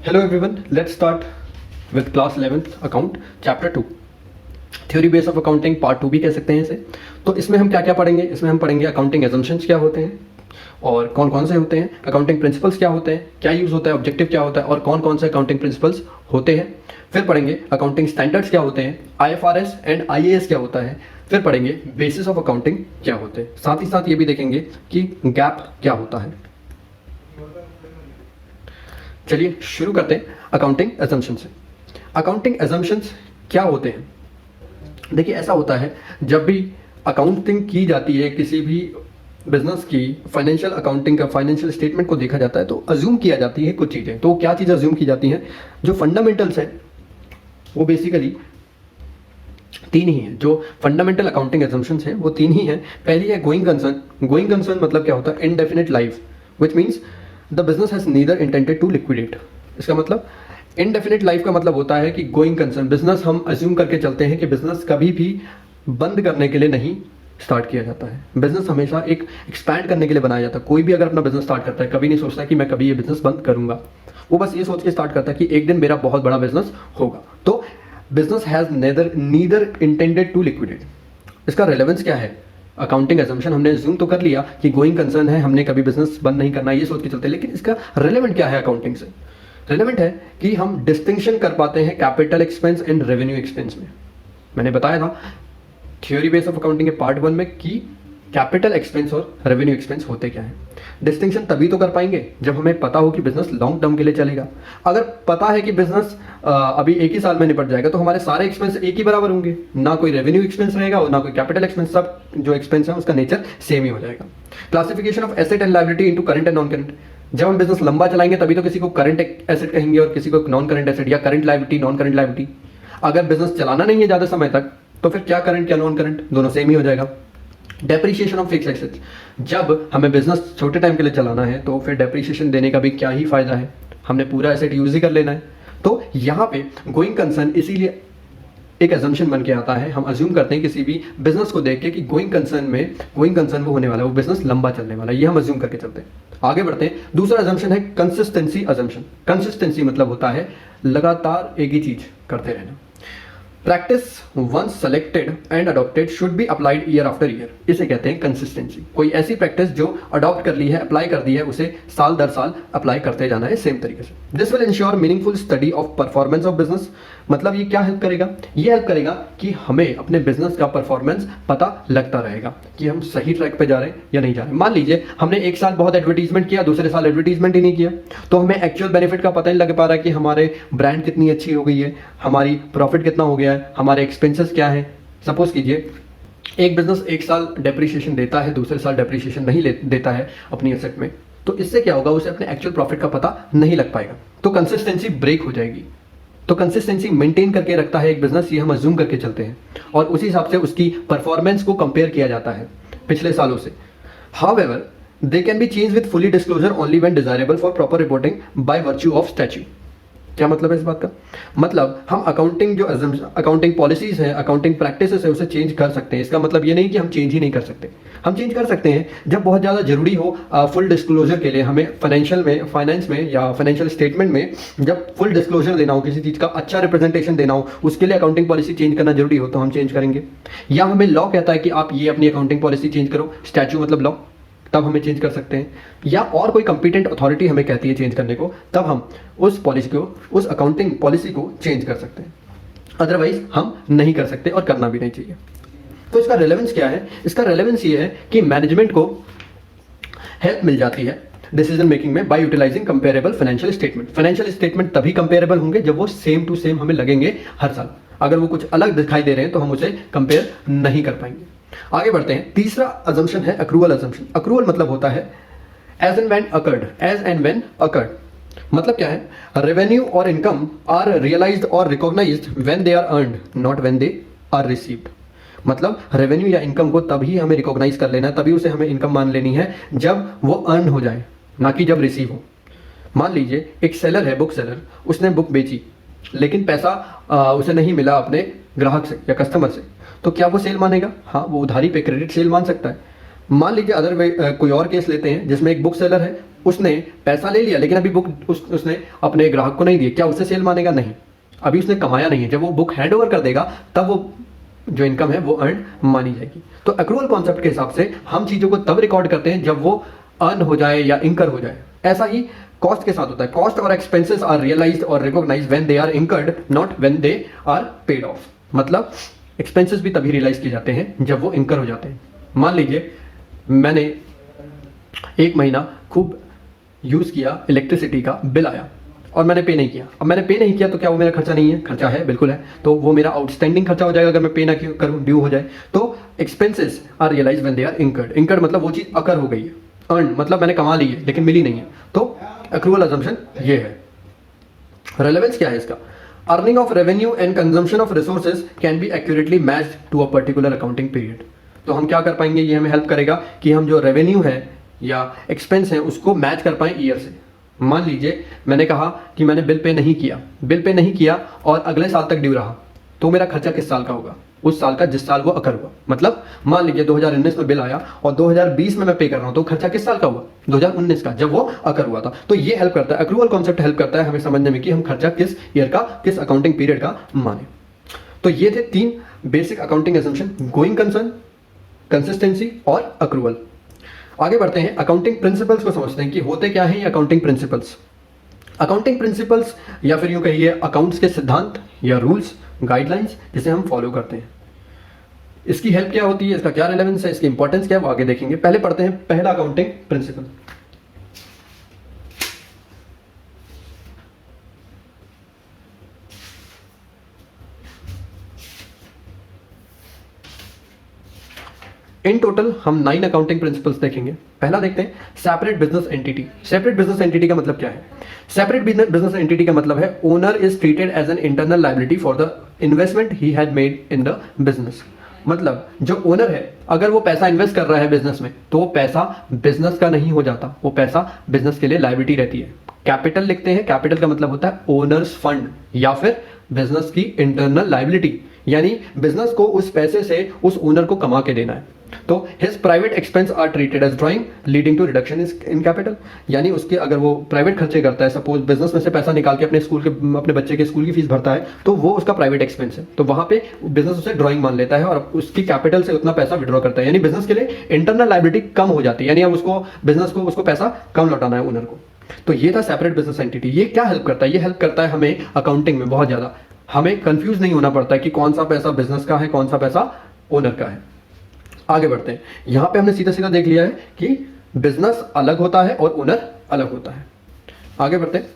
Hello everyone, let's start with class 11th account chapter 2 theory base of accounting part 2 भी कह सकते हैं इसे। तो इसमें हम क्या क्या पढ़ेंगे? इसमें हम पढ़ेंगे अकाउंटिंग एजम्पशंस क्या होते हैं और कौन कौन से होते हैं, अकाउंटिंग प्रिंसिपल्स क्या होते हैं, क्या यूज़ होता है, ऑब्जेक्टिव क्या होता है और कौन कौन से अकाउंटिंग प्रिंसिपल्स होते हैं। फिर पढ़ेंगे अकाउंटिंग स्टैंडर्ड्स क्या होते हैं, IFRS एंड IAS क्या होता है। फिर पढ़ेंगे बेसिस ऑफ अकाउंटिंग क्या होते हैं। साथ ही साथ ये भी देखेंगे कि गैप क्या होता है। चलिए शुरू करते हैं अकाउंटिंग एजम्पशन से। अकाउंटिंग एजम्पशंस क्या होते हैं? देखिए ऐसा होता है जब भी अकाउंटिंग की जाती है किसी भी बिजनेस की, फाइनेंशियल अकाउंटिंग का फाइनेंशियल स्टेटमेंट को देखा जाता है तो अज्यूम किया जाती है कुछ चीज़ें। तो क्या चीज़ अज्यूम की जाती हैं? जो फंडामेंटल्स हैं वो बेसिकली तीन ही हैं। जो फंडामेंटल अकाउंटिंग एजम्पशंस हैं वो तीन ही हैं। पहली है गोइंग कंसर्न। गोइंग कंसर्न मतलब क्या होता है? Indefinite life, which means the business has neither intended to liquidate. इसका मतलब इनडेफिनिट लाइफ का मतलब होता है कि गोइंग कंसर्न बिजनेस हम अज्यूम करके चलते हैं कि बिजनेस कभी भी बंद करने के लिए नहीं स्टार्ट किया जाता है। बिजनेस हमेशा एक एक्सपैंड करने के लिए बनाया जाता है। कोई भी अगर अपना बिजनेस स्टार्ट करता है कभी नहीं सोचता कि मैं कभी ये बिजनेस बंद करूंगा। वो बस ये सोच के स्टार्ट करता है कि एक दिन मेरा बहुत बड़ा बिजनेस होगा। तो business has neither intended to liquidate. इसका रेलेवेंस क्या है? अकाउंटिंग एजम्पशन हमने अज्यूम तो कर लिया कि गोइंग कंसर्न है, हमने कभी बिजनेस बंद नहीं करना ये सोच के चलते हैं, लेकिन इसका रेलेवेंट क्या है अकाउंटिंग से? रेलेवेंट है कि हम डिस्टिंक्शन कर पाते हैं capital expense and revenue expense में। मैंने बताया था थ्योरी बेस ऑफ अकाउंटिंग के पार्ट 1 में कि कैपिटल एक्सपेंस और रेवेन्यू एक्सपेंस होते क्या है। डिस्टिंक्शन तभी तो कर पाएंगे जब हमें पता हो कि बिजनेस लॉन्ग टर्म के लिए चलेगा। अगर पता है कि बिजनेस अभी एक ही साल में निपट जाएगा तो हमारे सारे एक्सपेंस एक ही बराबर होंगे, ना कोई रेवेन्यू एक्सपेंस रहेगा और ना कोई कैपिटल एक्सपेंस। सब जो एक्सपेंस है उसका नेचर सेम ही हो जाएगा। Classification of asset and liability into current and non current. जब हम बिजनेस लंबा चलाएंगे तभी तो किसी को करंट एसेट कहेंगे और किसी को नॉन करंट एसेट, या current liability non current liability. अगर बिजनेस चलाना नहीं है ज्यादा समय तक तो फिर क्या करंट क्या नॉन करंट, दोनों सेम ही हो जाएगा। Depreciation of fix assets. जब हमें बिजनेस छोटे टाइम के लिए चलाना है तो फिर डेप्रिसिएशन देने का भी क्या ही फायदा है, हमने पूरा एसेट यूज ही कर लेना है। तो यहाँ पे गोइंग कंसर्न इसीलिए एक अजम्पशन बन के आता है। हम अज्यूम करते हैं किसी भी बिजनेस को देख के कि गोइंग कंसर्न वो होने वाला है, वो बिजनेस लंबा चलने वाला है, ये हम अज्यूम करके चलते हैं। आगे बढ़ते हैं। दूसरा अजम्पशन है कंसिस्टेंसी अजम्पशन। कंसिस्टेंसी मतलब होता है लगातार एक ही चीज करते रहना। Practice once selected and adopted should be applied year after year. इसे कहते हैं कंसिस्टेंसी। कोई ऐसी प्रैक्टिस जो अडॉप्ट कर ली है, अप्लाई कर दी है, उसे साल दर साल अप्लाई करते जाना है सेम तरीके से। This will ensure meaningful study of performance of business. मतलब ये क्या हेल्प करेगा? ये हेल्प करेगा कि हमें अपने बिजनेस का परफॉर्मेंस पता लगता रहेगा कि हम सही ट्रैक पे जा रहे हैं या नहीं जा रहे हैं। मान लीजिए हमने एक साल बहुत एडवर्टीजमेंट किया, दूसरे साल एडवर्टीजमेंट ही नहीं किया, तो हमें एक्चुअल बेनिफिट का पता नहीं लग पा रहा है कि हमारे ब्रांड कितनी अच्छी हो गई है, हमारी प्रॉफिट कितना हो गया है, हमारे एक्सपेंसेस क्या है। सपोज कीजिए एक बिजनेस एक साल डेप्रिसिएशन देता है, दूसरे साल डेप्रिसिएशन नहीं देता है अपनी एसेट में, तो इससे क्या होगा? उसे अपने एक्चुअल प्रॉफिट का पता नहीं लग पाएगा, तो कंसिस्टेंसी ब्रेक हो जाएगी। तो कंसिस्टेंसी मेंटेन करके रखता है एक बिजनेस, ये हम अज्यूम करके चलते हैं और उसी हिसाब से उसकी परफॉर्मेंस को कंपेयर किया जाता है पिछले सालों से। However they can be change with fully disclosure only when desirable for proper reporting by virtue of statue. क्या मतलब है इस बात का? मतलब हम अकाउंटिंग पॉलिसीज है, अकाउंटिंग प्रैक्टिसेस है, उसे चेंज कर सकते हैं। इसका मतलब ये नहीं कि हम चेंज ही नहीं कर सकते। हम चेंज कर सकते हैं जब बहुत ज़्यादा जरूरी हो फुल डिस्क्लोजर के लिए। हमें फाइनेंस में या फाइनेंशियल स्टेटमेंट में जब फुल डिस्क्लोजर देना हो, किसी चीज़ का अच्छा रिप्रेजेंटेशन देना हो, उसके लिए अकाउंटिंग पॉलिसी चेंज करना जरूरी हो तो हम चेंज करेंगे। या हमें लॉ कहता है कि आप ये अपनी अकाउंटिंग पॉलिसी चेंज करो, स्टैच्यू मतलब लॉ, तब हमें चेंज कर सकते हैं। या और कोई कंपिटेंट अथॉरिटी हमें कहती है चेंज करने को, तब हम उस अकाउंटिंग पॉलिसी को चेंज कर सकते हैं। अदरवाइज हम नहीं कर सकते और करना भी नहीं चाहिए। तो इसका रेलेवेंस क्या है? इसका रेलेवेंस ये है कि मैनेजमेंट को हेल्प मिल जाती है डिसीजन मेकिंग में by utilizing comparable financial statement. Financial statement तभी कंपेरेबल होंगे जब वो सेम टू सेम हमें लगेंगे हर साल। अगर वो कुछ अलग दिखाई दे रहे हैं तो हम उसे कंपेयर नहीं कर पाएंगे। आगे बढ़ते हैं। तीसरा अजम्पशन है अक्रूवल अजम्पशन। अक्रूवल मतलब होता है एज एंड व्हेन अकर्ड। मतलब क्या है? रेवेन्यू और इनकम आर रियलाइज्ड और recognized when they are earned, not when they are received. मतलब रेवेन्यू या इनकम को तभी हमें रिकॉग्नाइज कर लेना है, तभी उसे हमें इनकम मान लेनी है जब वो अर्न हो जाए, ना कि जब रिसीव हो। मान लीजिए एक सेलर है, बुक सेलर, उसने बुक बेची लेकिन पैसा उसे नहीं मिला अपने ग्राहक से या कस्टमर से, तो क्या वो सेल मानेगा? हाँ, वो उधारी पे क्रेडिट सेल मान सकता है। मान लीजिए कोई और केस लेते हैं जिसमें एक बुक सेलर है, उसने पैसा ले लिया लेकिन अभी बुक उसने अपने ग्राहक को नहीं दी, क्या उससे सेल मानेगा? नहीं, अभी उसने कमाया नहीं है। जब वो बुक हैंड ओवर कर देगा तब वो जो इनकम है वो अर्न मानी जाएगी। तो एक्रूअल कॉन्सेप्ट के हिसाब से हम चीज़ों को तब रिकॉर्ड करते हैं जब वो अर्न हो जाए या इंकर हो जाए। ऐसा ही कॉस्ट के साथ होता है। कॉस्ट और एक्सपेंसेस आर रियलाइज्ड और recognized when they are incurred, not when they are paid off. मतलब एक्सपेंसेस भी तभी रियलाइज किए जाते हैं जब वो इंकर हो जाते हैं। मान लीजिए मैंने एक महीना खूब यूज़ किया, इलेक्ट्रिसिटी का बिल आया और मैंने पे नहीं किया। अब मैंने पे नहीं किया तो क्या वो मेरा खर्चा नहीं है? खर्चा है, बिल्कुल है। तो वो मेरा आउटस्टैंडिंग खर्चा हो जाएगा अगर मैं पे ना करूँ, ड्यू हो जाए। तो expenses are realize when they are incurred. Incurred मतलब वो चीज़ अकर हो गई है। अर्न मतलब मैंने कमा ली है लेकिन मिली नहीं है। तो एक्रूअल अजम्पशन ये है। रेलेवेंस क्या है इसका? Earning of revenue and consumption of resources can be accurately matched to a particular accounting period. तो हम क्या कर पाएंगे? ये हमें हेल्प करेगा कि हम जो रेवेन्यू है या एक्सपेंस है उसको मैच कर पाएं ईयर से। मान लीजिए मैंने कहा कि मैंने बिल पे नहीं किया और अगले साल तक ड्यू रहा, तो मेरा खर्चा किस साल का होगा? उस साल का जिस साल वो अकर हुआ। मतलब मान लीजिए 2019 में बिल आया और 2020 में मैं पे कर रहा हूं, तो खर्चा किस साल का हुआ? 2019 का, जब वो अकर हुआ था। तो ये हेल्प करता है, एक्रूअल कॉन्सेप्ट हेल्प करता है हमें समझने में कि हम खर्चा किस ईयर का, किस अकाउंटिंग पीरियड का माने। तो ये थे 3 basic accounting assumption, going concern, consistency और अक्रूवल। आगे बढ़ते हैं, अकाउंटिंग प्रिंसिपल्स को समझते हैं कि होते क्या है ये अकाउंटिंग प्रिंसिपल्स। अकाउंटिंग प्रिंसिपल्स या फिर यूं कहिए अकाउंट्स के सिद्धांत या रूल्स, गाइडलाइंस जिसे हम फॉलो करते हैं। इसकी हेल्प क्या होती है, इसका क्या रिलेवेंस है, इसकी इंपॉर्टेंस क्या है, वो आगे देखेंगे। पहले पढ़ते हैं पहला अकाउंटिंग प्रिंसिपल। इन टोटल हम 9 अकाउंटिंग प्रिंसिपल्स देखेंगे। पहला देखते हैं separate business entity. Separate business entity का मतलब क्या है? सेपरेट बिजनेस एंटिटी का मतलब है owner is treated as an internal liability for the investment he had made in the business. मतलब जो ओनर है अगर वो पैसा इन्वेस्ट कर रहा है बिजनेस में तो वो पैसा बिजनेस का नहीं हो जाता, वो पैसा बिजनेस के लिए लायबिलिटी रहती है। कैपिटल लिखते हैं, कैपिटल का मतलब होता है ओनर्स फंड या फिर बिजनेस की इंटरनल लायबिलिटी, यानी बिजनेस को उस पैसे से उस ओनर को कमा के देना है। तो his private expense are treated as drawing leading to reduction in capital, यानी उसके अगर वो प्राइवेट खर्चे करता है, सपोज बिजनेस में से पैसा निकाल के अपने बच्चे के स्कूल की फीस भरता है, तो वो उसका प्राइवेट एक्सपेंस है। तो वहां पे बिजनेस उसे ड्राइंग मान लेता है और उसकी कैपिटल से उतना पैसा विड्रॉ करता है, यानी बिजनेस के लिए इंटरनल लायबिलिटी कम हो जाती है, यानी अब उसको बिजनेस को उसको पैसा कम लौटाना है ओनर को। तो ये था सेपरेट बिजनेस एंटिटी। ये क्या हेल्प करता है? ये हेल्प करता है हमें अकाउंटिंग में बहुत ज्यादा, हमें कंफ्यूज नहीं होना पड़ता है कि कौन सा पैसा बिजनेस का है, कौन सा पैसा ओनर का है। आगे बढ़ते हैं, यहां पे हमने सीधा सीधा देख लिया है कि बिजनेस अलग होता है और ओनर अलग होता है। आगे बढ़ते हैं,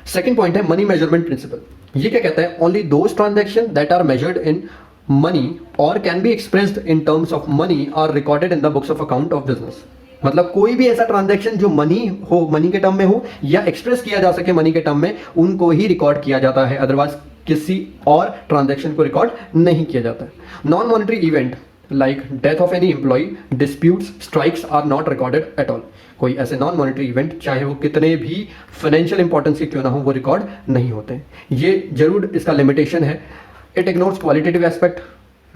सेकंड पॉइंट है मनी मेजरमेंट प्रिंसिपल। ये क्या कहता है? Only those transaction that are measured in money और can be expressed in terms of money are recorded in the books of account of business. मतलब कोई भी ऐसा ट्रांजैक्शन जो मनी हो, मनी के टर्म में हो या एक्सप्रेस किया जा सके मनी के टर्म में, उनको ही रिकॉर्ड किया जाता है, अदरवाइज किसी और ट्रांजैक्शन को रिकॉर्ड नहीं किया जाता है। Non monetary event like death of any employee, disputes, strikes are not recorded at all। कोई ऐसे नॉन मॉनेटरी इवेंट चाहे वो कितने भी फाइनेंशियल इंपॉर्टेंस के क्यों ना हो, वो रिकॉर्ड नहीं होते। ये जरूर इसका लिमिटेशन है, इट इग्नोर्स क्वालिटेटिव एस्पेक्ट।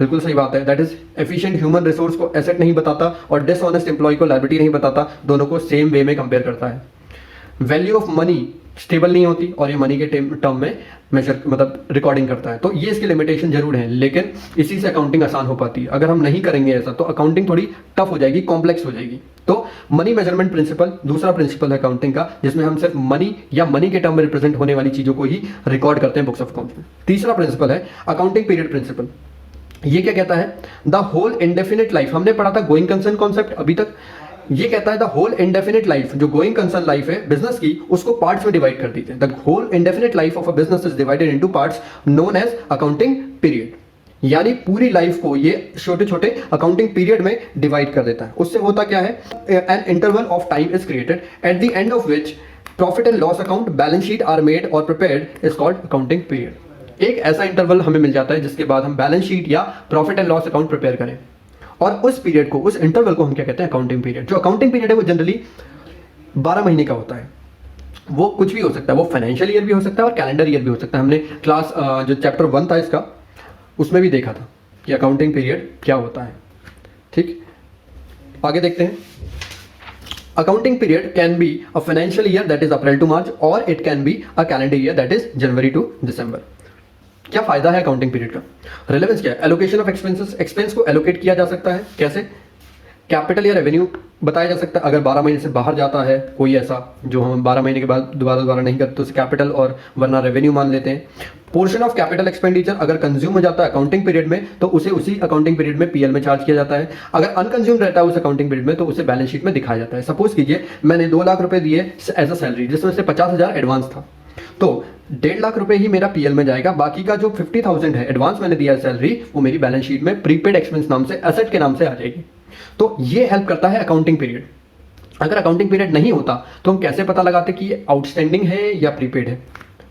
बिल्कुल सही बात है, that is efficient human resource को एसेट नहीं बताता और डिसऑनेस्ट एम्प्लॉय को लायबिलिटी नहीं बताता, दोनों को सेम वे में कंपेयर करता है। वैल्यू ऑफ मनी स्टेबल नहीं होती और ये मनी के टर्म में मेजर मतलब रिकॉर्डिंग करता है। तो ये इसकी लिमिटेशन जरूर है, लेकिन इसी से अकाउंटिंग आसान हो पाती है। अगर हम नहीं करेंगे ऐसा तो अकाउंटिंग थोड़ी टफ हो जाएगी, कॉम्प्लेक्स हो जाएगी। तो मनी मेजरमेंट प्रिंसिपल दूसरा प्रिंसिपल है अकाउंटिंग का, जिसमें हम सिर्फ मनी या मनी के टर्म में रिप्रेजेंट होने वाली चीजों को ही रिकॉर्ड करते हैं बुक्स ऑफ अकाउंट्स में। तीसरा प्रिंसिपल है अकाउंटिंग पीरियड प्रिंसिपल। ये क्या कहता है? The whole indefinite life. हमने पढ़ा था गोइंग कंसर्न कॉन्सेप्ट अभी तक। ये कहता है द होल इंडेफिनिट लाइफ, जो गोइंग कंसर्न लाइफ है बिजनेस की, उसको पार्ट्स में डिवाइड कर दीजिए। The whole indefinite life of a business is divided into parts known as accounting period. यानी पूरी लाइफ को ये छोटे छोटे अकाउंटिंग पीरियड में डिवाइड कर देता है। उससे होता क्या है? An interval of time is created at the end of which profit and loss account, balance sheet are made और prepared, is called accounting period. एक ऐसा इंटरवल हमें मिल जाता है जिसके बाद हम बैलेंस शीट या profit and loss account prepare करें, और उस पीरियड को, उस इंटरवल को हम क्या कहते हैं? Accounting period. जो अकाउंटिंग पीरियड है वो जनरली 12 महीने का होता है। वो कुछ भी हो सकता है, वो फाइनेंशियल ईयर भी हो सकता है और कैलेंडर ईयर भी हो सकता है। हमने क्लास जो चैप्टर 1 था इसका, उसमें भी देखा था कि अकाउंटिंग पीरियड क्या होता है। ठीक, आगे देखते हैं। Accounting period can be a financial year, that is April to March, or it can be a calendar year, that is January to December. क्या फायदा है अकाउंटिंग पीरियड का? रिलेवेंस क्या है? एलोकेशन ऑफ एक्सपेंसेस, एक्सपेंस को allocate किया जा सकता है कैसे? कैपिटल या रेवेन्यू बताया जा सकता है। अगर 12 महीने से बाहर जाता है कोई ऐसा जो हम 12 महीने के बाद दोबारा नहीं करते तो उसे कैपिटल और वरना रेवेन्यू मान लेते हैं। पोर्शन ऑफ कैपिटल एक्सपेंडिचर अगर कंज्यूम हो जाता है अकाउंटिंग पीरियड में तो उसे उसी अकाउंटिंग पीरियड में पीएल में चार्ज किया जाता है। अगर अनकंज्यूम रहता है उस अकाउंटिंग पीरियड में तो उसे बैलेंस शीट में दिखाया जाता है। सपोज कीजिए मैंने 2 लाख रुपए दिए एज अ सैलरी, जिसमें से 50,000 एडवांस था, तो 1.5 लाख रुपए ही मेरा पीएल में जाएगा, बाकी का जो 50,000 है एडवांस मैंने दिया सैलरी, वो मेरी बैलेंस शीट में प्रीपेड एक्सपेंस नाम से एसेट के नाम से आ जाएगी। तो ये हेल्प करता है अकाउंटिंग पीरियड। अगर अकाउंटिंग पीरियड नहीं होता तो हम कैसे पता लगाते कि ये आउटस्टैंडिंग है या प्रीपेड है?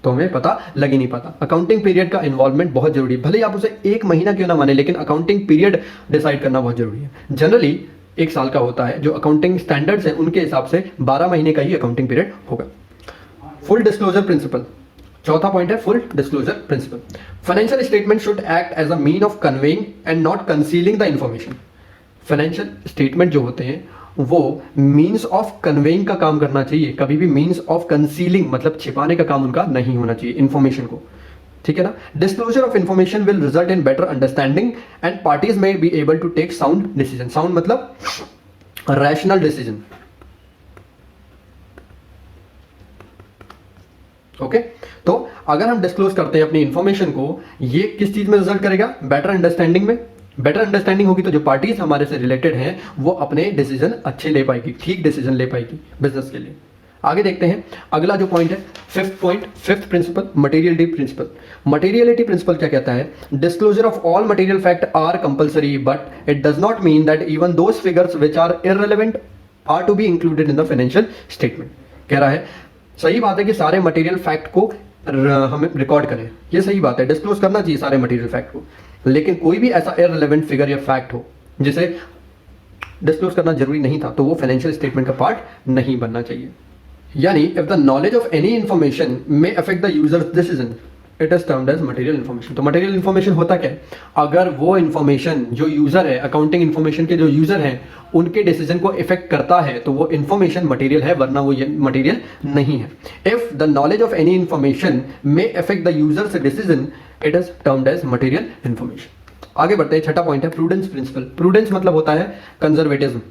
तो हमें पता लग ही नहीं पाता। अकाउंटिंग पीरियड का इन्वॉल्वमेंट बहुत जरूरी है, भले ही आप उसे 1 महीना क्यों ना माने, लेकिन अकाउंटिंग पीरियड डिसाइड करना बहुत जरूरी है। जनरली 1 साल का होता है, जो अकाउंटिंग स्टैंडर्ड्स हैं उनके हिसाब से 12 महीने का ही अकाउंटिंग पीरियड होगा। फुल डिस्क्लोजर प्रिंसिपल, चौथा पॉइंट है full disclosure principle. Financial statement should act as a mean of conveying and not concealing the information. Financial statement जो होते हैं वो मीन्स ऑफ कन्वेइंग का काम करना चाहिए, कभी भी मीन्स ऑफ कंसीलिंग मतलब छिपाने का काम उनका नहीं होना चाहिए इंफॉर्मेशन को, ठीक है ना। Disclosure of information will result in better understanding and parties में be able to take sound decision. Sound मतलब रैशनल डिसीजन, ओके। तो अगर हम डिस्क्लोज करते हैं अपनी इंफॉर्मेशन को, ये किस चीज में रिजल्ट करेगा? बेटर अंडरस्टैंडिंग में। बेटर अंडरस्टैंडिंग होगी तो जो पार्टीज हमारे से रिलेटेड हैं वो अपने डिसीजन अच्छे ले पाएगी, ठीक डिसीजन ले पाएगी बिजनेस के लिए। आगे देखते हैं अगला जो पॉइंट है, fifth principle, materiality principle. Materiality principle क्या कहता है? Disclosure of all material fact are compulsory but it does not mean that even those figures which are irrelevant are to be included in the financial statement. कह रहा है सही बात है कि सारे मटेरियल फैक्ट को हमें रिकॉर्ड करें, ये सही बात है, डिस्क्लोज करना चाहिए सारे मटेरियल फैक्ट को, लेकिन कोई भी ऐसा इररिलेवेंट फिगर या फैक्ट हो जिसे डिस्क्लोज करना जरूरी नहीं था तो वो फाइनेंशियल स्टेटमेंट का पार्ट नहीं बनना चाहिए। यानी if the knowledge of any information may affect the users decision it is termed as material information. तो मटेरियल इन्फॉर्मेशन होता क्या है? अगर वो इन्फॉर्मेशन जो यूजर है, अकाउंटिंग इन्फॉर्मेशन के जो यूजर हैं उनके डिसीजन को इफेक्ट करता है तो वो इन्फॉर्मेशन मटेरियल है, वरना वो मटेरियल नहीं है। If the knowledge of any information may affect the users decision it is termed as material information. आगे बढ़ते हैं, छठा पॉइंट है प्रूडेंस प्रिंसिपल। प्रूडेंस मतलब होता है कंजर्वेटिज्म।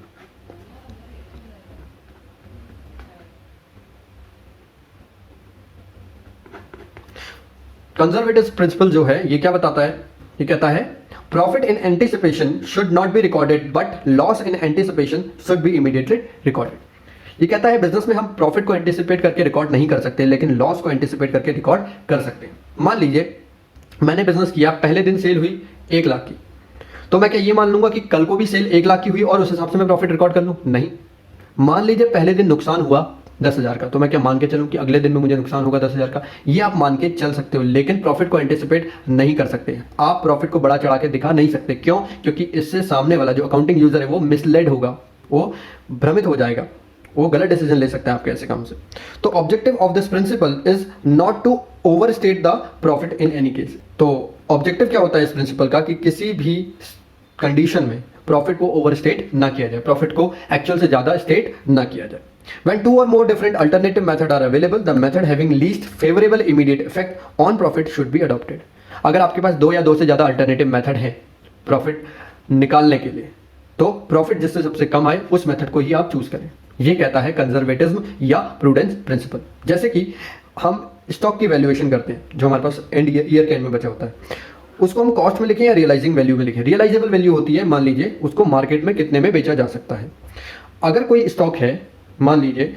कंजर्वेटिव प्रिंसिपल जो है ये क्या बताता है? ये कहता है profit in anticipation should not be recorded but loss in anticipation should be immediately recorded. ये कहता है बिजनेस में हम प्रॉफिट को एंटीसिपेट करके रिकॉर्ड नहीं कर सकते, लेकिन लॉस को एंटीसिपेट करके रिकॉर्ड कर सकते हैं। मान लीजिए मैंने बिजनेस किया, पहले दिन सेल हुई 1 लाख की, तो मैं क्या ये मान लूंगा कि कल को भी सेल 1 लाख की हुई और उस हिसाब से मैं प्रॉफिट रिकॉर्ड कर लूं? नहीं। मान लीजिए पहले दिन नुकसान हुआ 10,000 का, तो मैं क्या मान के चलूं कि अगले दिन में मुझे नुकसान होगा 10,000 का? ये आप मान के चल सकते हो, लेकिन प्रॉफिट को एंटिसिपेट नहीं कर सकते। आप प्रॉफिट को बड़ा चढ़ा के दिखा नहीं सकते। क्यों? क्योंकि इससे सामने वाला जो अकाउंटिंग यूजर है वो मिसलेड होगा, वो भ्रमित हो जाएगा, वो गलत डिसीजन ले सकता है आपके ऐसे काम से। तो objective of this principle is not to overstate the profit in any case. तो ऑब्जेक्टिव क्या होता है इस प्रिंसिपल का? कि किसी भी कंडीशन में प्रॉफिट को ओवरस्टेट ना किया जाए, प्रॉफिट को एक्चुअल से ज्यादा स्टेट ना किया जाए। When 2 or more different alternative methods are available, the method having least favorable immediate effect on profit should be adopted. अगर आपके पास 2 या 2 से ज्यादा अल्टरनेटिव मेथड है प्रॉफिट निकालने के लिए, तो प्रॉफिट जिससे सबसे कम आए उस मेथड को ही आप चूज करें। ये कहता है कंजर्वेटिज्म या प्रूडेंस प्रिंसिपल। जैसे कि हम स्टॉक की वैल्यूएशन करते हैं, जो हमारे पास ईयर के एंड में बचा होता है, उसको हम कॉस्ट में लिखें या रियलाइजिंग वैल्यू में लिखें। रियलाइजेबल वैल्यू होती है, मान लीजिए उसको मार्केट में कितने में बेचा जा सकता है। अगर कोई स्टॉक है, मान लीजिए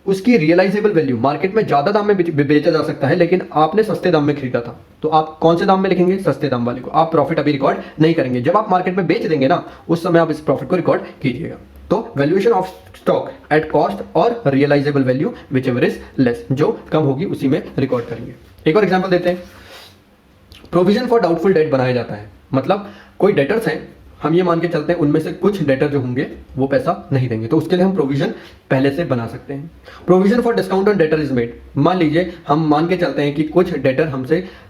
उसकी रियलाइजेबल वैल्यू मार्केट में ज्यादा दाम में बेचा जा सकता है, लेकिन आपने सस्ते दाम में खरीदा था, तो आप कौन से दाम में लिखेंगे? सस्ते दाम वाले को। आप प्रॉफिट अभी रिकॉर्ड नहीं करेंगे, जब आप मार्केट में बेच देंगे ना, उस समय आप इस प्रॉफिट को रिकॉर्ड कीजिएगा। तो valuation of stock at cost और realisable value whichever is less, जो कम होगी उसी में रिकॉर्ड करेंगे। एक और एग्जाम्पल देते हैं। प्रोविजन फॉर डाउटफुल डेट बनाया जाता है, मतलब कोई डेटर्स हैं, हम ये मान के चलते हैं उनमें से कुछ डेटर जो होंगे वो पैसा नहीं देंगे, तो उसके लिए हम प्रोविजन पहले से बना सकते हैं। Provision for discount on debtor is made. मान लीजिए हम मान के चलते हैं कि कुछ डेटर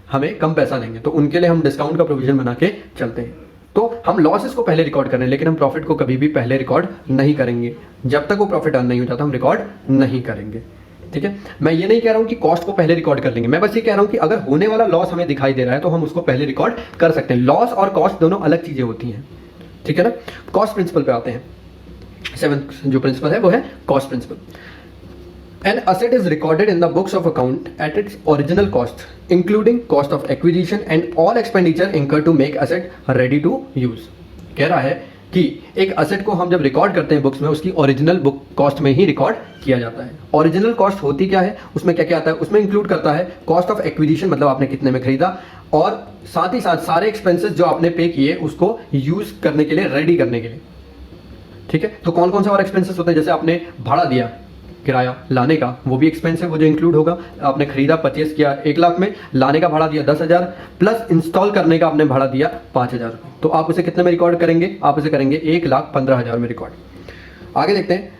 हमें कम पैसा देंगे, तो उनके लिए हम डिस्काउंट का प्रोविजन बना के चलते हैं। तो हम लॉसेस को पहले रिकॉर्ड करें, लेकिन हम प्रॉफिट को कभी भी पहले रिकॉर्ड नहीं करेंगे। जब तक वो प्रॉफिट अर्न नहीं हो जाता हम रिकॉर्ड नहीं करेंगे। ठीक है, मैं ये नहीं कह रहा हूं कि कॉस्ट को पहले रिकॉर्ड कर लेंगे, मैं बस ये कह रहा हूं कि अगर होने वाला लॉस हमें दिखाई दे रहा है तो हम उसको पहले रिकॉर्ड कर सकते हैं। लॉस और कॉस्ट दोनों अलग चीजें होती हैं। ठीक है ना, कॉस्ट प्रिंसिपल पे आते हैं। 7th जो प्रिंसिपल है वो है cost principle. An asset is recorded in the books of account at its original cost, including cost of acquisition and all expenditure incurred to make asset ready to use। कह रहा है कि एक asset को हम जब रिकॉर्ड करते हैं बुक्स में, उसकी ओरिजिनल बुक कॉस्ट में ही रिकॉर्ड किया जाता है। ओरिजिनल कॉस्ट होती क्या है, उसमें क्या क्या आता है, उसमें इंक्लूड करता है कॉस्ट ऑफ एक्विजिशन, मतलब आपने कितने में खरीदा, और साथ ही साथ सारे एक्सपेंसेस जो आपने पे किए उसको यूज करने के लिए, रेडी करने के लिए। ठीक है, तो कौन कौन से और एक्सपेंसेस होते हैं, जैसे आपने भाड़ा दिया, किराया लाने का, वो भी एक्सपेंस है, वो जो इंक्लूड होगा। आपने खरीदा, परचेस किया 1 लाख में, लाने का भाड़ा दिया 10,000, प्लस इंस्टॉल करने का आपने भाड़ा दिया 5,000, तो आप उसे कितने में रिकॉर्ड करेंगे, आप उसे करेंगे 1,15,000 में रिकॉर्ड। आगे देखते हैं।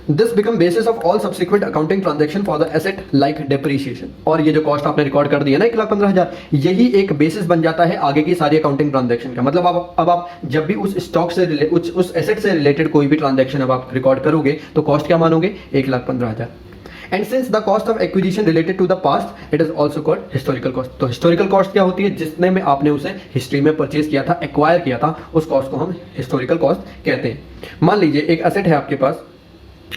This become basis of all subsequent accounting transaction for the asset like depreciation. और ये जो कॉस्ट आपने रिकॉर्ड कर दिया ना 1,15,000, यही एक बेसिस बन जाता है आगे की सारी अकाउंटिंग ट्रांजेक्शन का। मतलब अब आप जब भी उस स्टॉक से उस एसेट से रिलेटेड कोई भी ट्रांजेक्शन अब आप रिकॉर्ड करोगे तो कॉस्ट क्या मानोगे, 1,15,000। And since the cost of acquisition related to the past, it is also called historical cost. तो हिस्टोरिकल कॉस्ट क्या होती है, जिसने में आपने उसे हिस्ट्री में परचेज किया था, एक्वायर किया था, उस कॉस्ट को हम हिस्टोरिकल कॉस्ट कहते हैं। मान लीजिए एक एसेट है आपके पास,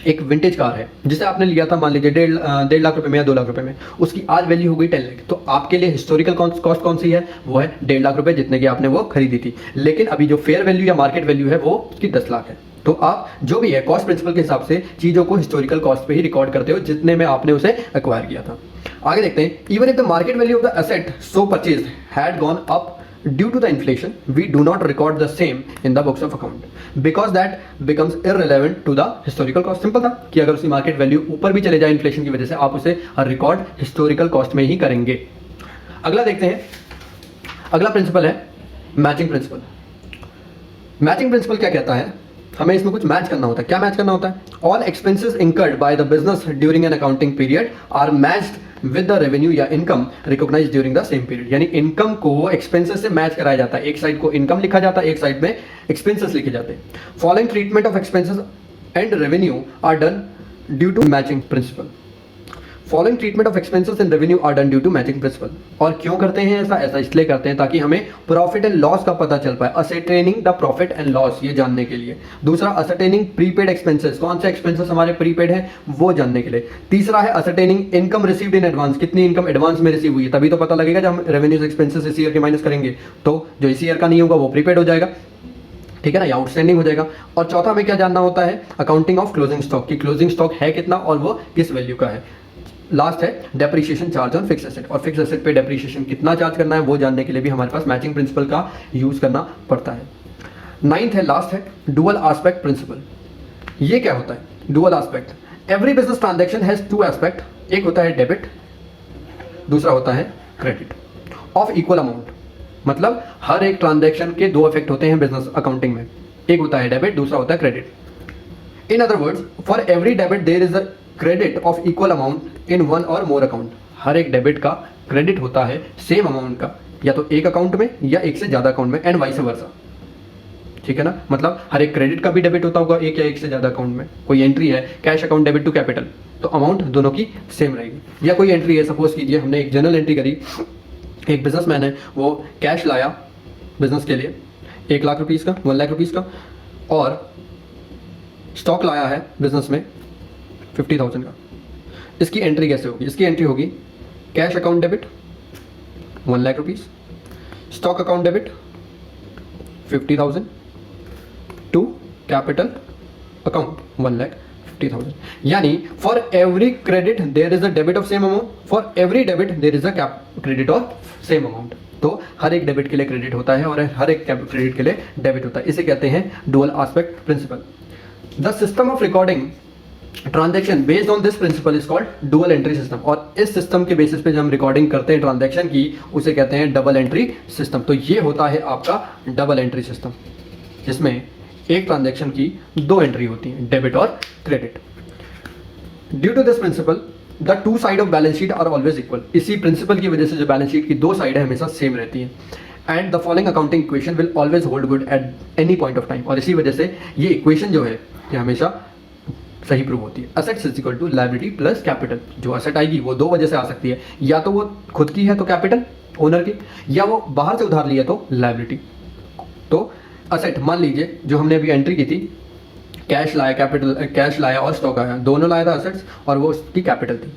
एक विंटेज कार है जिसे आपने लिया था मान लीजिए 1.5 लाख रुपए में या 2 लाख रुपए में, उसकी आज वैल्यू हो गई 10 लाख। तो आपके लिए हिस्टोरिकल कॉस्ट कौन सी है, वो है 1.5 लाख रुपए जितने की आपने वो खरीदी थी। लेकिन अभी जो फेयर वैल्यू या मार्केट वैल्यू है वो उसकी 10 लाख है। तो आप जो भी है कॉस्ट प्रिंसिपल के हिसाब से चीजों को हिस्टोरिकल कॉस्ट पे ही रिकॉर्ड करते हो जितने में आपने उसे एक्वायर किया था। आगे देखते हैं। Even if the market value of the asset so purchase had gone up due to the inflation, we do not record the same in the books of account because that becomes irrelevant to the historical cost। Simple था कि अगर उसकी market value ऊपर भी चले जाए inflation की वजह से, आप उसे रिकॉर्ड हिस्टोरिकल कॉस्ट में ही करेंगे। अगला देखते हैं। अगला प्रिंसिपल है मैचिंग प्रिंसिपल। मैचिंग प्रिंसिपल क्या कहता है, हमें इसमें कुछ मैच करना होता है। क्या मैच करना होता है, all expenses incurred by the business during an accounting period are matched with the revenue या income recognised during the same period. यानी इनकम को एक्सपेंसेस से मैच कराया जाता है। एक साइड को इनकम लिखा जाता है, एक साइड में एक्सपेंसेस लिखे जाते हैं। Following treatment of expenses and revenue are done due to matching principle. Following treatment of expenses and revenue are done due to matching principle. और क्यों करते हैं ऐसा इसलिए करते हैं ताकि हमें प्रॉफिट एंड लॉस का पता चल पाए, ascertaining the profit and loss, ये जानने के लिए। दूसरा असरटेनिंग प्रीपेड एक्सपेंसेस, कौन से एक्सपेंसेस हमारे प्रीपेड है वो जानने के लिए। तीसरा है ascertaining income received in advance, कितनी इनकम एडवांस में रिसीव हुई है, तभी तो पता लगेगा जब हम रेवेन्यूज एक्सपेंसेस इस ईयर के माइनस करेंगे। तो जो इस ईयर का नहीं होगा वो प्रीपेड हो जाएगा, ठीक है ना, या आउटस्टैंडिंग हो जाएगा। और चौथा हमें क्या जानना होता है, अकाउंटिंग ऑफ क्लोजिंग स्टॉक, की क्लोजिंग स्टॉक है कितना और वो किस वैल्यू का है। लास्ट है depreciation charge on fix asset, और फिक्स एसेट पे डेप्रीशिएशन कितना चार्ज करना है वो जानने के लिए भी हमारे पास मैचिंग प्रिंसिपल का यूज करना पड़ता है। 9th है, लास्ट है, डुअल एस्पेक्ट प्रिंसिपल। ये क्या होता है, dual aspect. Every business transaction has 2 aspect, एक होता है डेबिट, दूसरा होता है क्रेडिट ऑफ इक्वल अमाउंट। मतलब हर एक ट्रांजैक्शन के 2 इफेक्ट होते हैं बिजनेस अकाउंटिंग में, एक होता है डेबिट, दूसरा होता है credit. In other words, for every debit there is a credit of equal amount in 1 or more account. हर एक डेबिट का क्रेडिट होता है सेम अमाउंट का, या तो एक अकाउंट में या एक से ज्यादा अकाउंट में, एंड वाइस वर्सा। ठीक है ना, मतलब हर एक क्रेडिट का भी डेबिट होता होगा एक या एक से ज्यादा अकाउंट में। कोई एंट्री है cash account debit to capital, तो अमाउंट दोनों की सेम रहेगी। या कोई एंट्री है, सपोज कीजिए हमने एक जनरल एंट्री करी, एक बिजनेसमैन है वो कैश लाया बिजनेस के लिए 1 लाख रुपीज़ का, 1 लाख रुपीज़ का, और स्टॉक लाया है बिजनेस में 50,000 का। इसकी एंट्री कैसे होगी, इसकी एंट्री होगी cash account debit 1 lakh rupees, stock account debit 50,000 to capital account 1,50,000। यानी for every credit there is a debit of same amount, for every debit there is a credit of same amount. तो हर एक debit के लिए credit होता है और हर एक क्रेडिट के लिए डेबिट होता है। इसे कहते हैं dual aspect principle. The system of recording transaction based on this principle is called dual entry system. और इस सिस्टम के बेसिस पे जब हम रिकॉर्डिंग करते हैं ट्रांजैक्शन की, उसे कहते हैं डबल एंट्री सिस्टम। तो ये होता है आपका डबल एंट्री सिस्टम, जिसमें एक ट्रांजैक्शन की 2 एंट्री होती हैं, डेबिट और credit. Due to this principle the 2 side of balance sheet are always equal. इसी प्रिंसिपल की वजह से जो बैलेंस शीट की 2 साइड है हमेशा सेम रहती है। And the following accounting equation will always hold good at any point of time. और इसी वजह से ये इक्वेशन जो है ये हमेशा सही प्रूव होती है। Assets is equal to liability plus capital. जो असेट आएगी वो दो वजह से आ सकती है, या तो वो खुद की है तो कैपिटल ओनर की, या वो बाहर से उधार ली है तो लायबिलिटी। तो असेट मान लीजिए जो हमने अभी एंट्री की थी, कैश लाया, कैपिटल कैश लाया और स्टॉक आया, दोनों लाया था असेट्स और वो उसकी कैपिटल थी।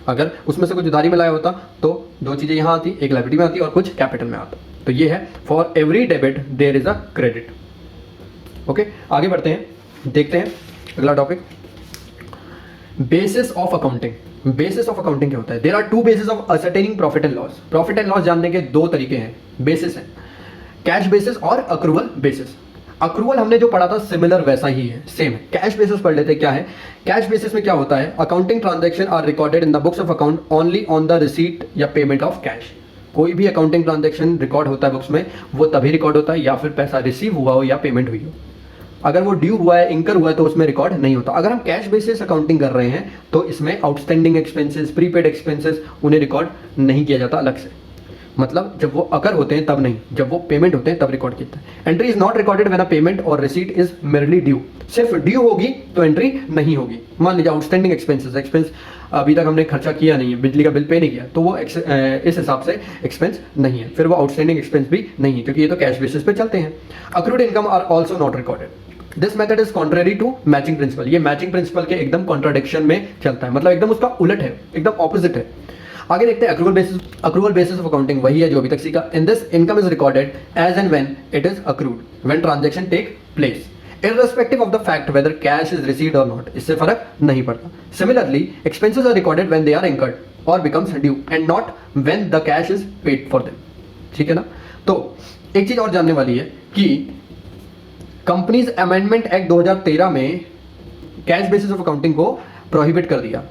अगर उसमें से कुछ उधारी में लाया होता तो दो चीज़ें यहाँ आती, एक लायबिलिटी में आती और कुछ कैपिटल में आता। तो ये है for every debit there is a credit. Okay, आगे बढ़ते हैं, देखते हैं अगला topic, basis of accounting. Basis of accounting क्या होता है? There are two basis of ascertaining profit and loss. Profit and loss जानने के दो तरीके हैं, बेसिस हैं, कैश बेसिस और अक्रूवल बेसिस। अक्रूवल हमने जो पढ़ा था सिमिलर वैसा ही है, सेम है। कैश बेसिस पढ़ लेते हैं क्या है। कैश बेसिस में क्या होता है? Accounting transaction are recorded in the books of account only on the receipt या पेमेंट ऑफ कैश। कोई भी अकाउंटिंग ट्रांजैक्शन रिकॉर्ड होता है बुक्स में, वो तभी रिकॉर्ड होता है या फिर पैसा रिसीव हुआ हो या पेमेंट हुई हो। अगर वो ड्यू हुआ है, इंकर हुआ है, तो उसमें रिकॉर्ड नहीं होता। अगर हम कैश बेसिस अकाउंटिंग कर रहे हैं तो इसमें आउटस्टैंडिंग एक्सपेंसेस, प्रीपेड एक्सपेंसेस, उन्हें रिकॉर्ड नहीं किया जाता अलग से। मतलब जब वो अकर होते हैं तब नहीं, जब वो पेमेंट होते हैं तब रिकॉर्ड किया है। Entry is not recorded when a payment और रिसीट इज मेरली ड्यू। सिर्फ ड्यू होगी तो एंट्री नहीं होगी। मान लीजिए आउटस्टैंडिंग एक्सपेंसेस, एक्सपेंस अभी तक हमने खर्चा किया नहीं है, बिजली का बिल पे नहीं किया, तो वो इस हिसाब से एक्सपेंस नहीं है, फिर वो आउटस्टैंडिंग एक्सपेंस भी नहीं है, क्योंकि ये तो कैश बेसिस पे चलते हैं। Accrued income are also not recorded. This method is contrary to matching principle. ये मैचिंग प्रिंसिपल के एकदम कॉन्ट्राडिक्शन में चलता है, मतलब एकदम उसका उलट है, एकदम ऑपोजिट है। आगे देखते हैं accrual basis. Accrual basis of accounting वही है जो अभी तक सीखा। In this income is recorded as and when it is accrued, when transaction take place, irrespective of the fact whether cash is received or not। इससे फर्क नहीं पड़ता। Similarly, expenses are recorded when they are incurred or becomes due and not when the cash is paid for them। ठीक है ना? तो एक चीज और जानने वाली है कि कंपनीज अमेंडमेंट एक्ट 2013 में कैश बेसिस ऑफ अकाउंटिंग को प्रोहिबिट कर दिया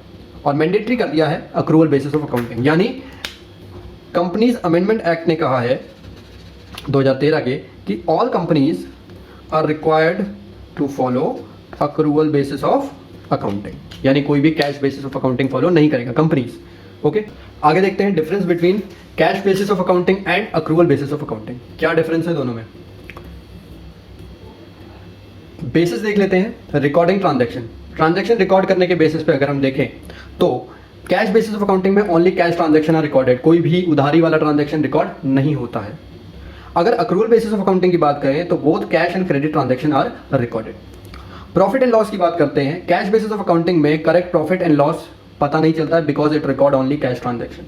और मैंडेटरी कर दिया है अक्रूवल बेसिस ऑफ अकाउंटिंग। यानी कंपनीज अमेंडमेंट एक्ट ने कहा है 2013 के कि all companies are required to follow accrual basis of accounting, यानी कोई भी cash basis of accounting follow नहीं करेगा कंपनीज। ओके, आगे देखते हैं difference between cash basis of accounting and accrual basis of accounting. क्या डिफरेंस है दोनों में? बेसिस देख लेते हैं। रिकॉर्डिंग ट्रांजैक्शन रिकॉर्ड करने के बेसिस पे अगर हम देखें तो कैश बेसिस ऑफ अकाउंटिंग में only cash transaction are recorded, कोई भी उधारी वाला ट्रांजैक्शन रिकॉर्ड नहीं होता है। अगर अक्रूवल बेसिस ऑफ अकाउंटिंग की बात करें तो both cash and credit transaction are recorded. Profit and loss की बात करते हैं। कैश बेसिस ऑफ अकाउंटिंग में करेक्ट प्रॉफिट एंड लॉस पता नहीं चलता है because it record only cash transaction.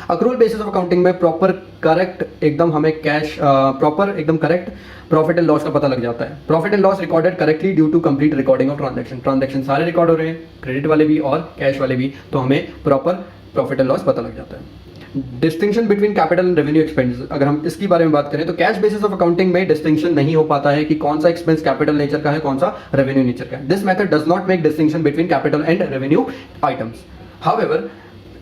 Accrual basis of accounting में प्रॉपर करेक्ट एकदम हमें कैश प्रॉपर एकदम करेक्ट प्रॉफिट एंड लॉस का पता लग जाता है। Profit and loss recorded correctly due to complete recording of transaction सारे रिकॉर्ड हो रहे हैं, क्रेडिट वाले भी और कैश वाले भी, तो हमें प्रॉपर प्रॉफिट एंड लॉस पता लग जाता है। Distinction between capital and revenue expense, अगर हम इसकी बारे में बात करें तो कैश बेसिस ऑफ अकाउंटिंग में डिस्टिंक्शन नहीं हो पाता है कि कौन सा एक्सपेंस कैपिटल नेचर का है, कौन सा रेवेन्यू नेचर का है। This method does not make distinction between capital and revenue items. However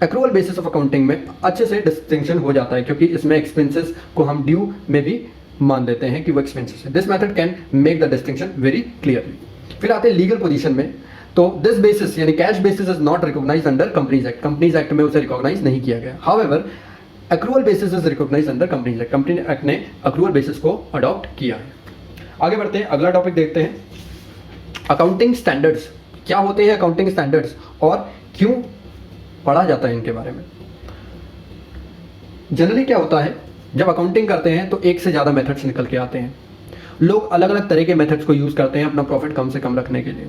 accrual basis of accounting में अच्छे से डिस्टिंक्शन हो जाता है क्योंकि इसमें एक्सपेंसेस को हम ड्यू में भी मान लेते हैं कि वो एक्सपेंसेस है। This method can make the distinction very clearly. फिर आते हैं लीगल पोजीशन में, तो दिस बेसिस यानी cash basis is not recognized under companies act. Companies act में उसे रिकॉग्नाइज नहीं किया गया। However accrual basis is recognized under companies act. Company act ने अक्रूवल बेसिस को अडॉप्ट किया है। आगे बढ़ते हैं, अगला टॉपिक देखते हैं अकाउंटिंग स्टैंडर्ड्स। क्या होते हैं अकाउंटिंग स्टैंडर्ड्स और क्यों पढ़ा जाता है इनके बारे में? जनरली क्या होता है जब अकाउंटिंग करते हैं तो एक से ज़्यादा मेथड्स निकल के आते हैं। लोग अलग अलग तरह के मेथड्स को यूज़ करते हैं अपना प्रॉफिट कम से कम रखने के लिए।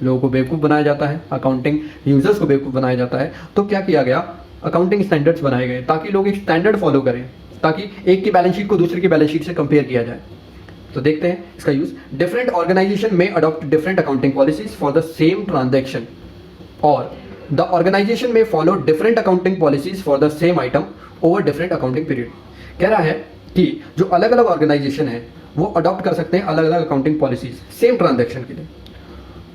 लोगों को बेवकूफ़ बनाया जाता है, अकाउंटिंग यूजर्स को बेवकूफ़ बनाया जाता है। तो क्या किया गया, अकाउंटिंग स्टैंडर्ड्स बनाए गए ताकि लोग एक स्टैंडर्ड फॉलो करें, ताकि एक की बैलेंस शीट को दूसरे की बैलेंस शीट से कंपेयर किया जाए। तो देखते हैं इसका यूज। डिफरेंट ऑर्गेनाइजेशन में adopt different accounting policies for the same transaction और द ऑर्गेनाइजेशन में follow different accounting policies for the same item over different accounting period. कह रहा है कि जो अलग अलग ऑर्गेनाइजेशन है वो अडॉप्ट कर सकते हैं अलग अलग अकाउंटिंग पॉलिसीज सेम ट्रांजैक्शन के लिए,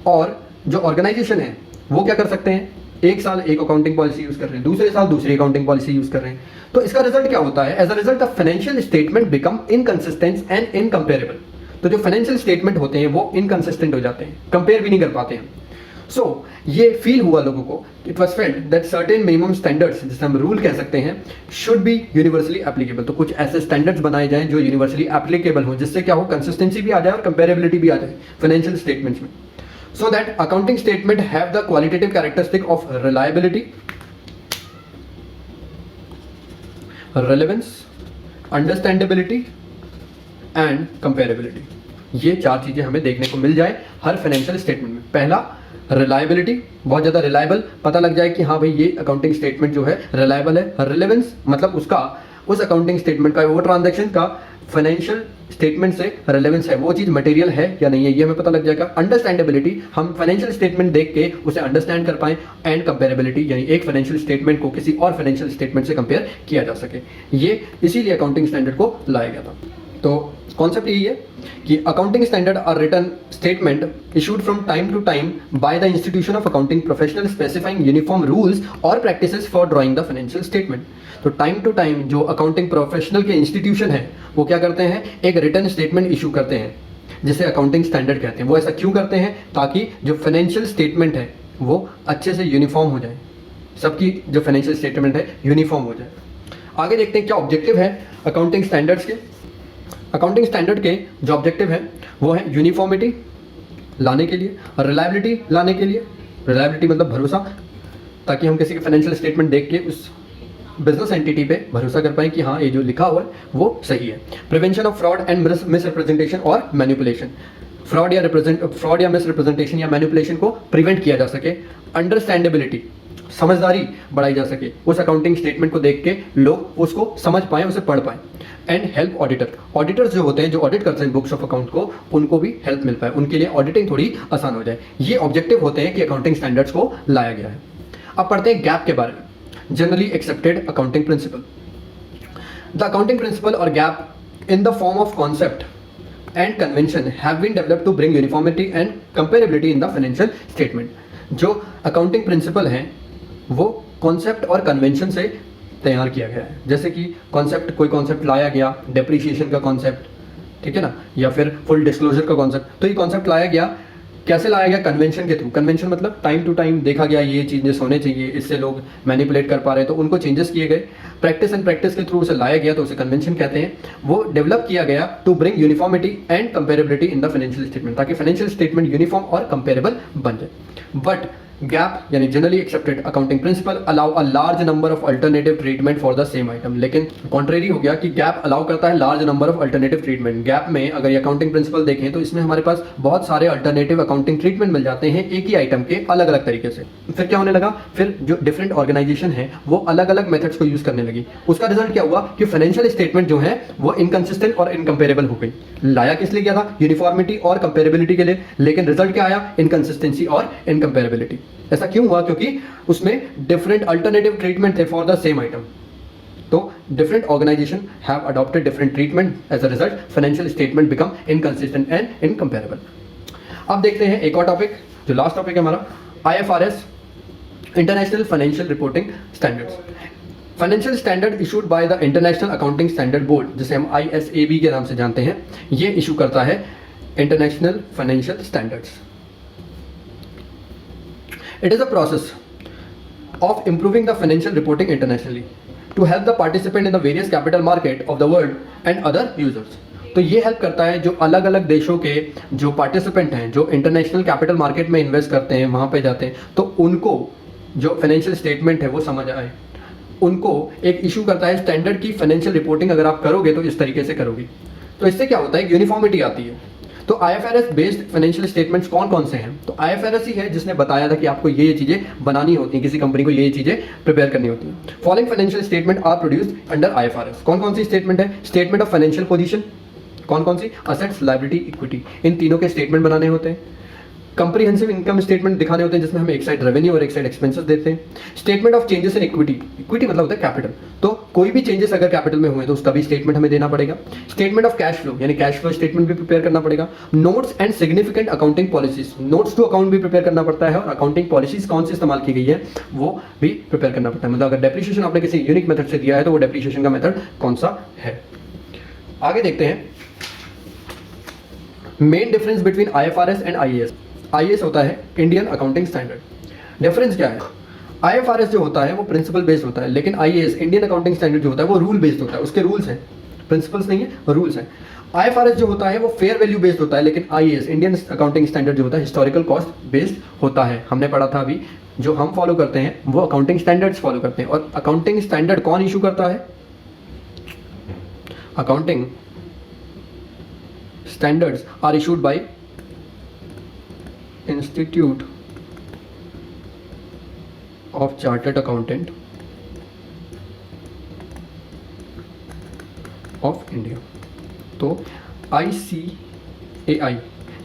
और जो ऑर्गेनाइजेशन है वो क्या कर सकते हैं, एक साल एक अकाउंटिंग पॉलिसी यूज कर रहे हैं, दूसरे साल दूसरी अकाउंटिंग पॉलिसी यूज कर रहे हैं। तो इसका रिजल्ट क्या होता है? As a result the financial statement become inconsistent and incomparable. तो जो फाइनेंशियल स्टेटमेंट होते हैं वो इनकंसिस्टेंट हो जाते हैं, कंपेयर भी नहीं कर पाते हैं। सो ये फील हुआ लोगों को, it was felt that certain minimum standards, जिसे हम रूल कह सकते हैं, शुड बी यूनिवर्सली एप्लीकेबल। तो कुछ ऐसे स्टैंडर्ड्स बनाए जाएं जो यूनिवर्सली एप्लीकेबल हो, जिससे क्या हो, कंसिस्टेंसी भी आ जाए और कंपेरेबिलिटी भी आ जाए फाइनेंशियल स्टेटमेंट्स में, so that accounting statement have the qualitative characteristic of reliability, relevance, understandability and comparability. ये 4 चीजें हमें देखने को मिल जाए हर फाइनेंशियल स्टेटमेंट में। पहला, रिलायबिलिटी, बहुत ज़्यादा रिलायबल, पता लग जाए कि हाँ भाई ये अकाउंटिंग स्टेटमेंट जो है रिलायबल है। रिलेवेंस मतलब उसका, उस अकाउंटिंग स्टेटमेंट का, वो ट्रांजैक्शन का फाइनेंशियल स्टेटमेंट से रिलेवेंस है, वो चीज़ मटेरियल है या नहीं है, ये हमें पता लग जाएगा। अंडरस्टैंडेबिलिटी, हम फाइनेंशियल स्टेटमेंट देख के उसे अंडरस्टैंड कर पाएं। एंड कंपेरेबिलिटी, यानी एक फाइनेंशियल स्टेटमेंट को किसी और फाइनेंशियल स्टेटमेंट से कंपेयर किया जा सके। ये इसीलिए अकाउंटिंग स्टैंडर्ड को लाया गया था। तो कॉन्सेप्ट यही है कि accounting standard are written statement issued from time to time by the institution of accounting professional specifying uniform rules और practices for drawing the financial statement. तो टाइम टू टाइम जो अकाउंटिंग प्रोफेशनल के institution है वो क्या करते हैं, एक रिटन स्टेटमेंट इशू करते हैं जिसे अकाउंटिंग स्टैंडर्ड कहते हैं। वो ऐसा क्यों करते हैं, ताकि जो फाइनेंशियल स्टेटमेंट है वो अच्छे से यूनिफॉर्म हो जाए, सबकी जो फाइनेंशियल स्टेटमेंट है यूनिफॉर्म हो जाए। आगे देखते हैं क्या ऑब्जेक्टिव है अकाउंटिंग स्टैंडर्ड्स के। अकाउंटिंग स्टैंडर्ड के जो ऑब्जेक्टिव है वो है यूनिफॉर्मिटी लाने के लिए, रिलायबिलिटी लाने के लिए, रिलायबिलिटी मतलब भरोसा, ताकि हम किसी के फाइनेंशियल स्टेटमेंट देख के उस बिजनेस एंटिटी पे भरोसा कर पाएं कि हाँ ये जो लिखा हुआ है वो सही है। Prevention of fraud and misrepresentation और मैनिपुलेशन, फ्रॉड या मिसरिप्रेजेंटेशन या मैनिपुलेशन को प्रिवेंट किया जा सके। अंडरस्टैंडेबिलिटी, समझदारी बढ़ाई जा सके, उस अकाउंटिंग स्टेटमेंट को देख के लोग उसको समझ पाएं, उसे पढ़ पाएं। एंड हेल्प ऑडिटर, ऑडिटर्स जो होते हैं जो ऑडिट करते हैं बुक्स ऑफ अकाउंट को, उनको भी हेल्प मिल पाए, उनके लिए ऑडिटिंग थोड़ी आसान हो जाए। ये ऑब्जेक्टिव होते हैं कि अकाउंटिंग स्टैंडर्ड्स को लाया गया है। अब पढ़ते हैं गैप के बारे में, generally accepted accounting principle. The accounting principle और GAAP in the form of concept and convention have been developed to bring uniformity and comparability in the financial statement। जो अकाउंटिंग प्रिंसिपल हैं वो कॉन्सेप्ट और convention से तैयार किया गया है। जैसे कि कॉन्सेप्ट, कोई कॉन्सेप्ट लाया गया, डेप्रिसिएशन का कॉन्सेप्ट, ठीक है ना, या फिर फुल डिस्क्लोजर का कॉन्सेप्ट। तो ये कॉन्सेप्ट लाया गया, कैसे लाया गया, कन्वेंशन के थ्रू। कन्वेंशन मतलब टाइम टू टाइम देखा गया ये चेंजेस होने चाहिए, इससे लोग मैनिपुलेट कर पा रहे हैं, तो उनको चेंजेस किए गए। प्रैक्टिस एंड प्रैक्टिस के थ्रू उसे लाया गया, तो उसे कन्वेंशन कहते हैं। वो डेवलप किया गया to bring uniformity and comparability in the financial statement, ताकि फाइनेंशियल स्टेटमेंट यूनिफॉर्म और कंपेरेबल बन जाए। बट गैप यानी generally accepted accounting principle allow a large number of alternative treatment for the same item. लेकिन contrary हो गया कि GAAP allow करता है large number of alternative treatment. GAAP में अगर ये अकाउंटिंग प्रिंसिपल देखें तो इसमें हमारे पास बहुत सारे अल्टरनेटिव अकाउंटिंग ट्रीटमेंट मिल जाते हैं एक ही आइटम के अलग अलग तरीके से। फिर क्या होने लगा, फिर जो डिफरेंट ऑर्गेनाइजेशन है वो अलग अलग मेथड्स को यूज करने लगी। उसका रिजल्ट क्या हुआ कि फाइनेंशियल स्टेटमेंट जो है वो इनकंसिस्टेंट और इनकंपेरेबल हो गई। लाया किस लिए गया था, यूनिफॉर्मिटी और कंपेरेबिलिटी के लिए, लेकिन रिजल्ट क्या आया, इनकंसिस्टेंसी और इनकंपेरेबिलिटी। ऐसा क्यों हुआ, क्योंकि उसमें डिफरेंट अल्टरनेटिव ट्रीटमेंट थे फॉर द सेम आइटम। तो different organisation have adopted different treatment, as a result financial statement become inconsistent and incomparable. अब देखते हैं एक और टॉपिक, जो लास्ट टॉपिक है हमारा, IFRS, international financial reporting standards. Financial standard issued by the international accounting standard board, जिसे हम ISAB के नाम से जानते हैं, ये इशू करता है international financial standards. It is a process of improving the financial reporting internationally to help the participant in the various capital market of the world and other users। तो ये हेल्प करता है जो अलग अलग देशों के जो पार्टिसिपेंट हैं, जो इंटरनेशनल कैपिटल मार्केट में इन्वेस्ट करते हैं, वहाँ पे जाते हैं, तो उनको जो फाइनेंशियल स्टेटमेंट है वो समझ आए। उनको एक इशू करता है स्टैंडर्ड की फाइनेंशियल रिपोर्टिंग अगर आप करोगे तो इस तरीके से करोगे। तो इससे क्या होता है, यूनिफॉर्मिटी आती है। तो IFRS बेस्ड फाइनेंशियल स्टेटमेंट्स कौन कौन से हैं, तो IFRS ही है जिसने बताया था कि आपको ये चीजें बनानी होती हैं, किसी कंपनी को ये चीजें प्रिपेयर करनी होती हैं। Following financial statement are produced under IFRS। कौन कौन सी स्टेटमेंट है, स्टेटमेंट ऑफ फाइनेंशियल पोजीशन, कौन कौन सी, असेट्स, लायबिलिटी, इक्विटी, इन तीनों के स्टेटमेंट बनाने होते हैं। कंप्रीहेंसिव इनकम स्टेटमेंट दिखाने होते हैं जिसमें हम एक साइड रेवेन्यू और एक साइड एक्सपेंसेस देते हैं। Statement of changes in equity, equity मतलब होता है कैपिटल, तो कोई भी चेंजेस अगर कैपिटल में हुए तो उसका भी स्टेटमेंट हमें देना पड़ेगा। स्टेटमेंट ऑफ कैश फ्लो यानी कैश फ्लो स्टेटमेंट भी प्रिपेयर करना पड़ेगा। Notes and significant accounting policies, notes to account भी प्रिपेयर करना पड़ता है, और अकाउंटिंग पॉलिसीज कौन सी इस्तेमाल की गई है वो भी प्रिपेयर करना पड़ता है। मतलब अगर डेप्रिसिएशन आपने किसी यूनिक मेथड से दिया है तो वो डेप्रिसिएशन का मेथड कौन सा है। आगे देखते हैं main difference between IFRS and IAS। IAS होता है इंडियन अकाउंटिंग स्टैंडर्ड। डिफरेंस क्या है? IFRS जो होता है वो प्रिंसिपल बेस्ड होता है, लेकिन IAS इंडियन अकाउंटिंग स्टैंडर्ड जो होता है वो रूल बेस्ड होता है, उसके रूल्स हैं, प्रिंसिपल्स नहीं है, रूल्स हैं। IFRS जो होता है वो फेयर वैल्यू बेस्ड होता है, लेकिन IAS इंडियन अकाउंटिंग स्टैंडर्ड जो होता है हिस्टोरिकल कॉस्ट बेस्ड होता है। हमने पढ़ा था अभी, जो हम फॉलो करते हैं वो अकाउंटिंग स्टैंडर्ड्स फॉलो करते हैं। और अकाउंटिंग स्टैंडर्ड कौन इशू करता है? Accounting standards are issued by Institute of Chartered Accountant of India। तो ICAI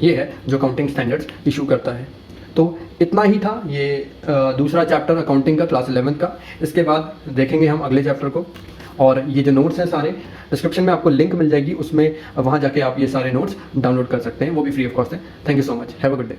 ये है जो अकाउंटिंग स्टैंडर्ड्स इशू करता है। तो इतना ही था ये दूसरा चैप्टर अकाउंटिंग का, क्लास 11 का। इसके बाद देखेंगे हम अगले चैप्टर को, और ये जो नोट्स हैं सारे डिस्क्रिप्शन में आपको लिंक मिल जाएगी, उसमें वहाँ जाके आप ये सारे नोट्स डाउनलोड कर सकते हैं, वो भी फ्री ऑफ कॉस्ट है। Thank you so much, have a good day.